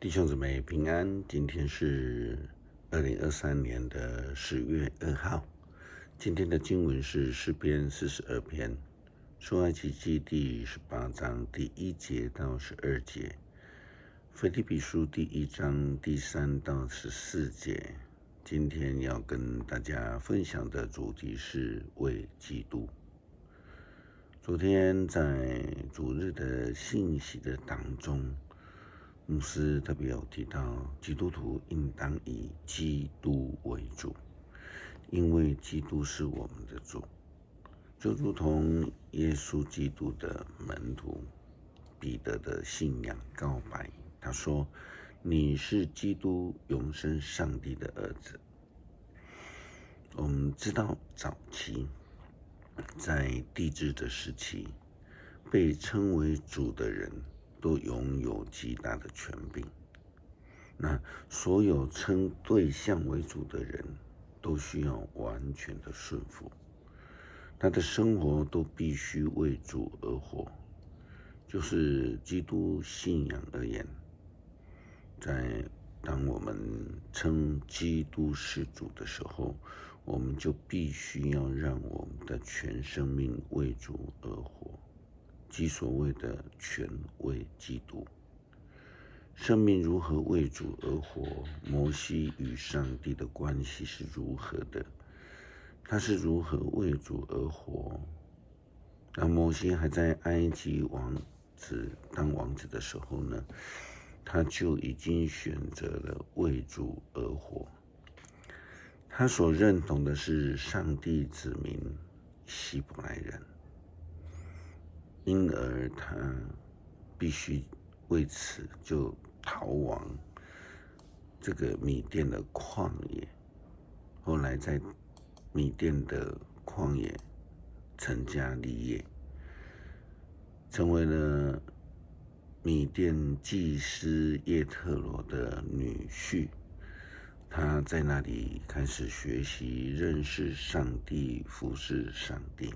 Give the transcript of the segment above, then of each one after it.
弟兄姊妹平安，今天是2023年的10月2号。今天的经文是诗篇42篇，出埃及记第18章第1节到12节，腓立比书第1章第3到14节。今天要跟大家分享的主题是为基督。昨天在主日的信息的当中，牧师特别有提到，基督徒应当以基督为主，因为基督是我们的主，就如同耶稣基督的门徒彼得的信仰告白，他说：“你是基督永生上帝的儿子。”我们知道早期在帝制的时期，被称为主的人都拥有极大的权柄。那所有称对象为主的人都需要完全的顺服，他的生活都必须为主而活。就是基督信仰而言，当我们称基督是主的时候，我们就必须要让我们的全生命为主而活，即所谓的全为基督。生命如何为主而活？摩西与上帝的关系是如何的？他是如何为主而活？当摩西还在埃及当王子的时候呢，他就已经选择了为主而活。他所认同的是上帝子民希伯来人，因而他必须为此就逃亡这个米甸的旷野，后来在米甸的旷野成家立业，成为了米甸祭司叶特罗的女婿。他在那里开始学习认识上帝，服侍上帝。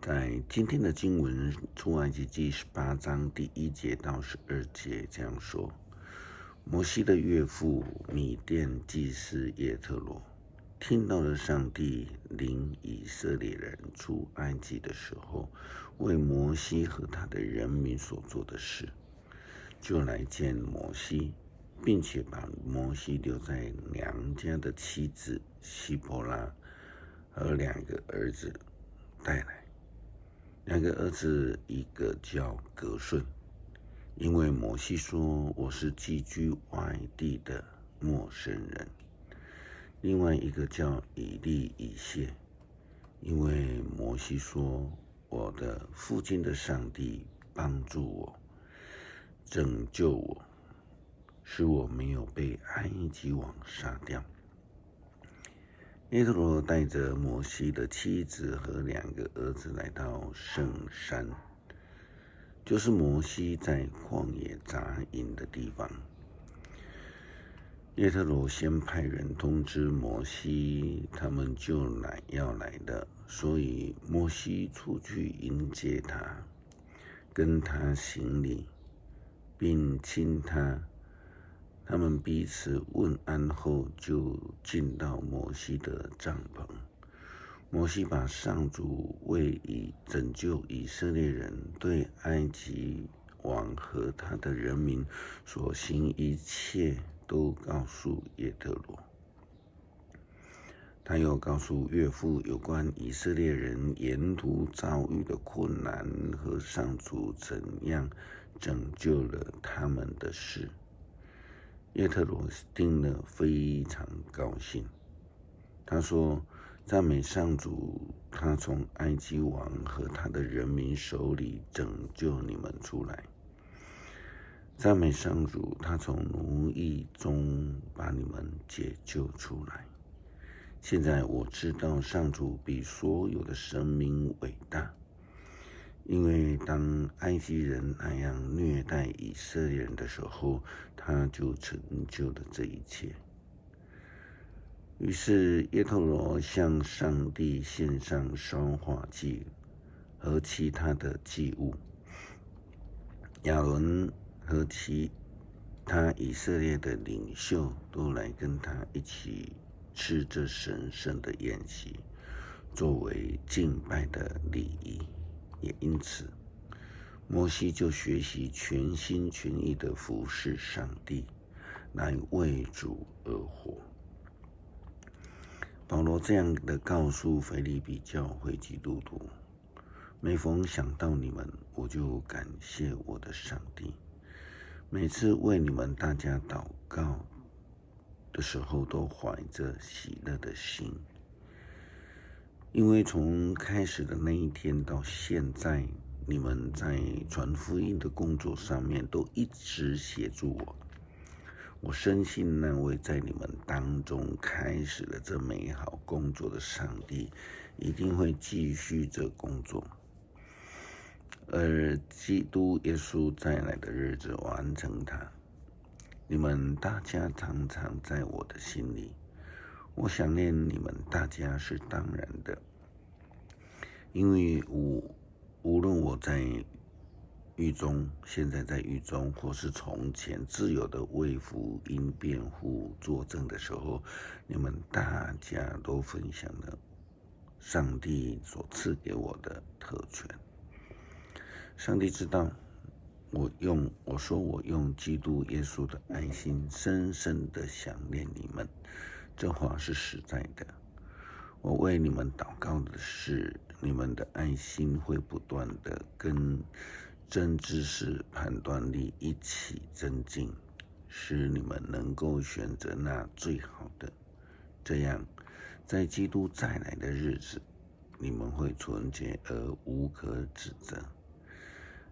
在今天的经文出埃及记18章第1节到12节这样说：摩西的岳父米甸祭司叶特罗听到了上帝领以色列人出埃及的时候，为摩西和他的人民所做的事，就来见摩西，并且把摩西留在娘家的妻子希伯拉和2个儿子带来。2个儿子，一个叫革顺，因为摩西说我是寄居外地的陌生人；另外一个叫以利以谢，因为摩西说我的父亲的上帝帮助我，拯救我，使我没有被埃及王杀掉。叶特罗带着摩西的妻子和2个儿子来到圣山，就是摩西在旷野扎营的地方。叶特罗先派人通知摩西，他们就要来了，所以摩西出去迎接他，跟他行礼，并亲他。他们彼此问安后，就进到摩西的帐篷。摩西把上主为以拯救以色列人对埃及王和他的人民所行一切都告诉叶特罗。他又告诉岳父有关以色列人沿途遭遇的困难和上主怎样拯救了他们的事。叶特罗听了非常高兴，他说：“赞美上主，他从埃及王和他的人民手里拯救你们出来。赞美上主，他从奴役中把你们解救出来。现在我知道上主比所有的神明伟大，因为当埃及人那样虐待以色列人的时候，他就成就了这一切。”于是叶特罗向上帝献上烧化祭和其他的祭物。亚伦和其他以色列的领袖都来跟他一起吃这神圣的宴席，作为敬拜的礼仪。也因此，摩西就学习全心全意的服侍上帝，来为主而活。保罗这样的告诉腓立比教会基督徒：每逢想到你们，我就感谢我的上帝。每次为你们大家祷告的时候，都怀着喜乐的心，因为从开始的那一天到现在，你们在传福音的工作上面都一直协助我。我深信那位在你们当中开始了这美好工作的上帝，一定会继续这工作，而基督耶稣再来的日子完成它。你们大家常常在我的心里，我想念你们大家是当然的，因为无论我在狱中，现在在狱中，或是从前自由的为福音辩护作证的时候，你们大家都分享了上帝所赐给我的特权。上帝知道我用基督耶稣的爱心深深的想念你们，这话是实在的。我为你们祷告的是，你们的爱心会不断的跟真知识、判断力一起增进，使你们能够选择那最好的。这样，在基督再来的日子，你们会纯洁而无可指责。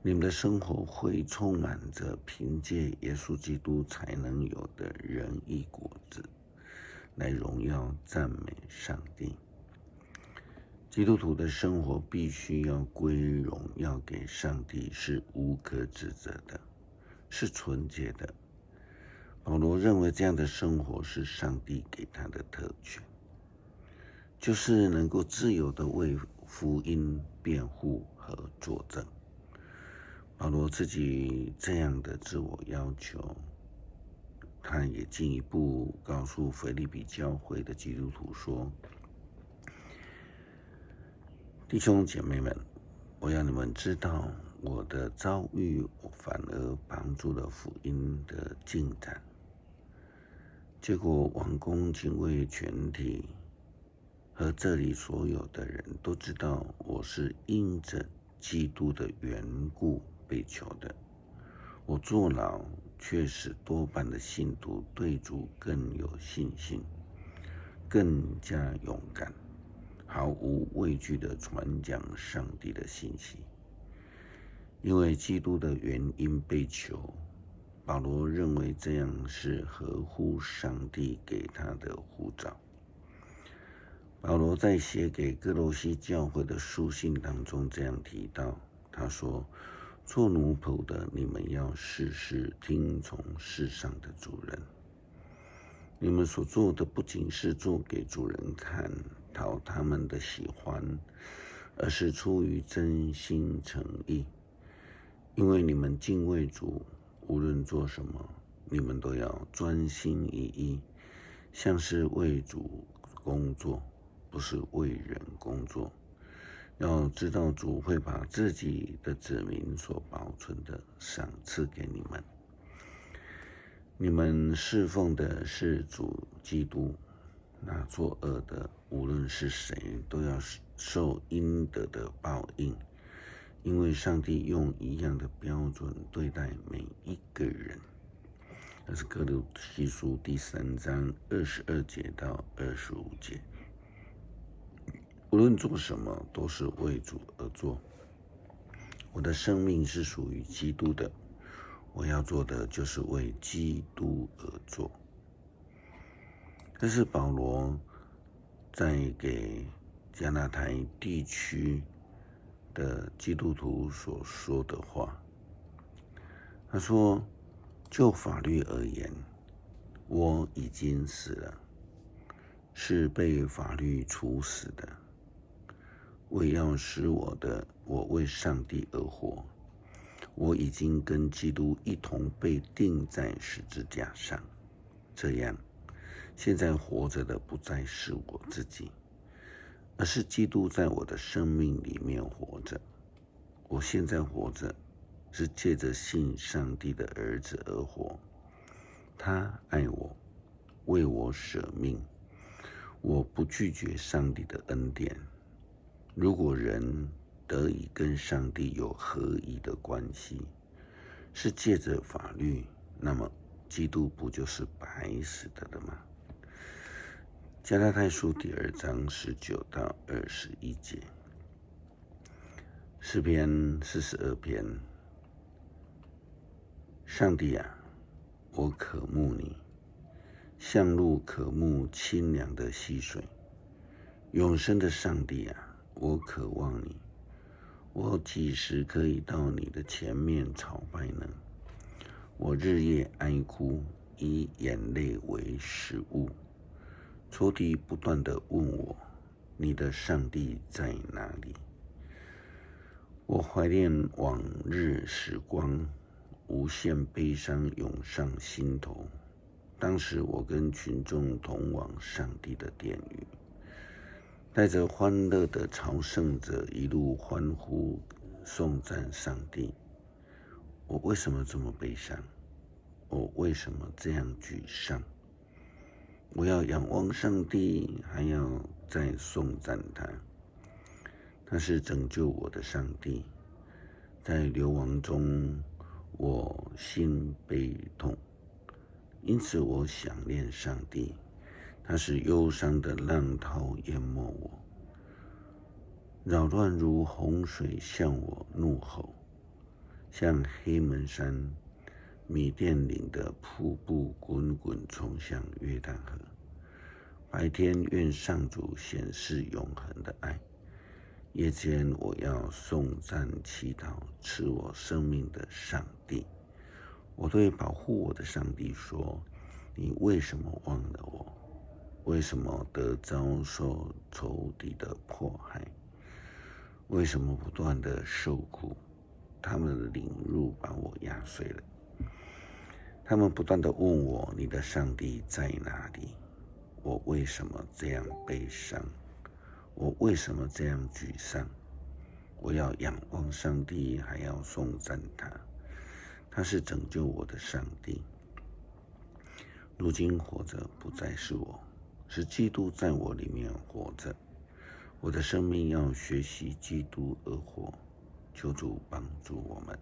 你们的生活会充满着凭借耶稣基督才能有的仁义果子，来荣耀赞美上帝。基督徒的生活必须要归荣耀给上帝，是无可指责的，是纯洁的。保罗认为这样的生活是上帝给他的特权，就是能够自由的为福音辩护和作证。保罗自己这样的自我要求，他也进一步告诉腓立比教会的基督徒说：弟兄姐妹们，我要你们知道，我的遭遇反而帮助了福音的进展。结果王宫警卫全体和这里所有的人都知道，我是因着基督的缘故被囚的。我坐牢，却使多半的信徒对主更有信心，更加勇敢，毫无畏惧地传讲上帝的信息。因为基督的原因被囚，保罗认为这样是合乎上帝给他的呼召。保罗在写给哥罗西教会的书信当中这样提到，他说：做奴仆的，你们要事事听从世上的主人。你们所做的不仅是做给主人看，讨他们的喜欢，而是出于真心诚意。因为你们敬畏主，无论做什么，你们都要专心一意，像是为主工作，不是为人工作。要知道主会把自己的子民所保存的赏赐给你们。你们侍奉的是主基督，那作恶的无论是谁，都要受应得的报应，因为上帝用一样的标准对待每一个人。这是哥罗西书第3章22节到25节。无论做什么，都是为主而做。我的生命是属于基督的，我要做的就是为基督而做。这是保罗在给加拉太地区的基督徒所说的话。他说：就法律而言，我已经死了，是被法律处死的。为要使我为上帝而活，我已经跟基督一同被钉在十字架上，这样，现在活着的不再是我自己，而是基督在我的生命里面活着。我现在活着，是借着信上帝的儿子而活。他爱我，为我舍命。我不拒绝上帝的恩典。如果人得以跟上帝有合一的关系，是借着法律，那么基督不就是白死的了吗？加拉太书第2章19到21节，诗篇42篇。上帝啊，我渴慕你，像鹿渴慕清凉的溪水。永生的上帝啊，我渴望你。我几时可以到你的前面朝拜呢？我日夜哀哭，以眼泪为食物。仇敌不断地问我，你的上帝在哪里？我怀念往日时光，无限悲伤涌上心头。当时我跟群众同往上帝的殿宇，带着欢乐的朝圣者一路欢呼颂赞上帝。我为什么这么悲伤？我为什么这样沮丧？我要仰望上帝，还要再颂赞他。他是拯救我的上帝。在流亡中，我心悲痛，因此我想念上帝。他是忧伤的浪涛淹没我，扰乱如洪水向我怒吼，像黑门山、米甸岭的瀑布滚滚冲向约旦河。白天愿上主显示永恒的爱，夜间我要颂赞祈祷赐我生命的上帝。我对保护我的上帝说，你为什么忘了我？为什么得遭受仇敌的迫害？为什么不断的受苦？他们的凌辱把我压碎了。他们不断的问我，你的上帝在哪里？我为什么这样悲伤？我为什么这样沮丧？我要仰望上帝，还要颂赞他。他是拯救我的上帝。如今活着不再是我，是基督在我里面活着。我的生命要学习基督而活，求主帮助我们。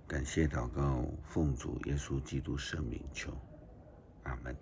感谢祷告，奉主耶稣基督圣名求，阿们。